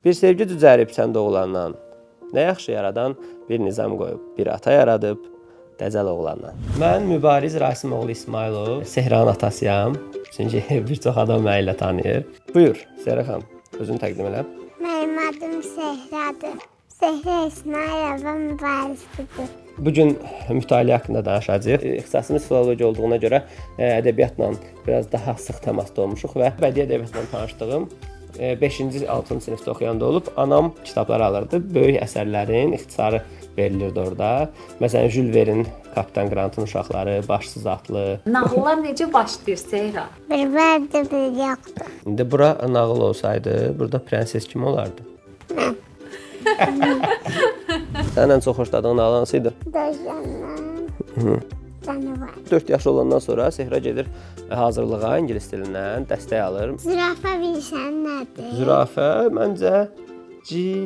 Bir sevgi düzərib səndə oğlandan, nə yaxşı yaradan bir nizam qoyub, bir ata yaradıb Dəcəl oğlandan. Mən Mübariz Rasimoğlu İsmailov, Sehranın atasıyam. Çünki bir çox adam məni ilə tanıyır. Buyur, Sehra xanım, özünü təqdim elə. Mənim adım Sehradır. Sehra İsmailova Mübarizdir. Bugün mütaliə haqqında danışacağıq. İxtisasımız filologiya olduğuna görə ədəbiyyatla biraz daha sıx təmasda olmuşuq və bədii ədəbiyyatla tanışdığım 5-ci, 6-cı sinifdə oxuyanda olub. Anam kitabları alırdı. Böyük əsərlərin ixtisarı verilirdi orada. Məsələn, Jules Verne'in Kapitan Grant'ın uşaqları, Başsız atlı. Nağıllar necə başlayır Sehra? Bir vardı, bir yoxdur. İndi bura nağıl olsaydı, burada prenses kim olardı? Sən ən çox xoşladığın nağıl hansıydı? Dözyandan canavar. 4 yaş olandan sonra Sehra gedir hazırlığa ingilis dilindən dəstək alır. Zürafə bilsən nədir? Zürafə məncə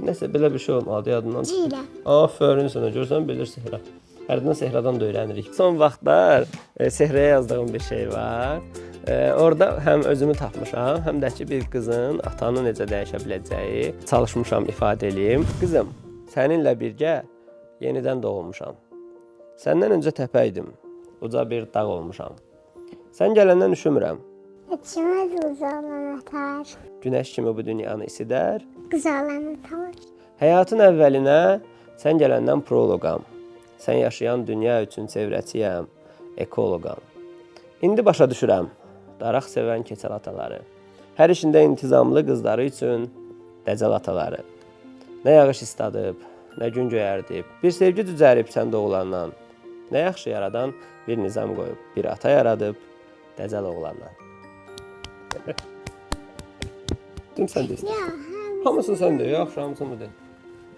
nəsə belə bir şey olmalıdır yadından. Cilə. Afərin sənə, görsən bilir Sehra. Hərdən Sehradan da öyrənirik. Son vaxtlar Sehraya yazdığım bir şey var. Orada həm özümü tapmışam, həm də ki bir qızın atanı necə dəyişə biləcəyi çalışmışam ifadə eləyim. Qızım, səninlə birgə yenidən doğulmuşam. Səndən öncə təpə idim, uca bir dağ olmuşam. Sən gələndən üşümürəm. İçimiz uzalan atar. Günəş kimi bu dünyanı isidər. Qızalan atar. Həyatın əvvəlinə sən gələndən proloqam. Sən yaşayan dünya üçün çevrəçiyəm, ekoloqam. İndi başa düşürəm, daraq sevən keçəl ataları. Hər işində intizamlı qızları üçün Dəcəl ataları. Nə yağış istadıb, nə gün göyərdib, bir sevgi düzərib səndə oğlandan. Nə yaxşı yaradan bir nizam qoyub, bir ata yaradıb Dəcəl oğlandan. Tüm sən deyirsən. Yox, Hamısını sən deyir, yaxşı, hamısını deyir.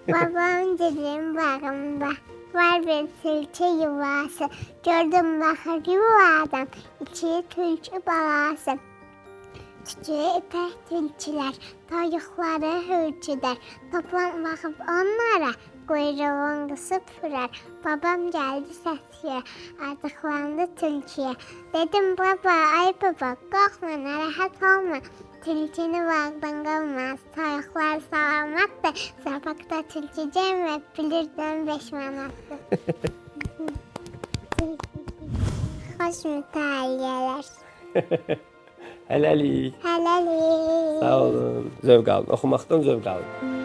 babam dedim bağımda var bir tilki yuvası. Gördüm baxır yuvadan iki tilki balası. Küçüğü ipək tilkilər, toyuqları hürküdər. Toplan baxıb onlara quyruğun qısıb fırər. Babam gəldi səsiyə, acıqlandı tilkiyə. Dedim baba, ay baba, qorxma, narahat olma. Tilkini bağdan qalmaz, toyuqlar salamatdır. Sabaqda tilkicəm və bilirdən 5 manatdır. Xoş mütaliələr. Hələlik. Hələlik. Sağ olun. Zövq alın. Oxumaqdan zövq alın.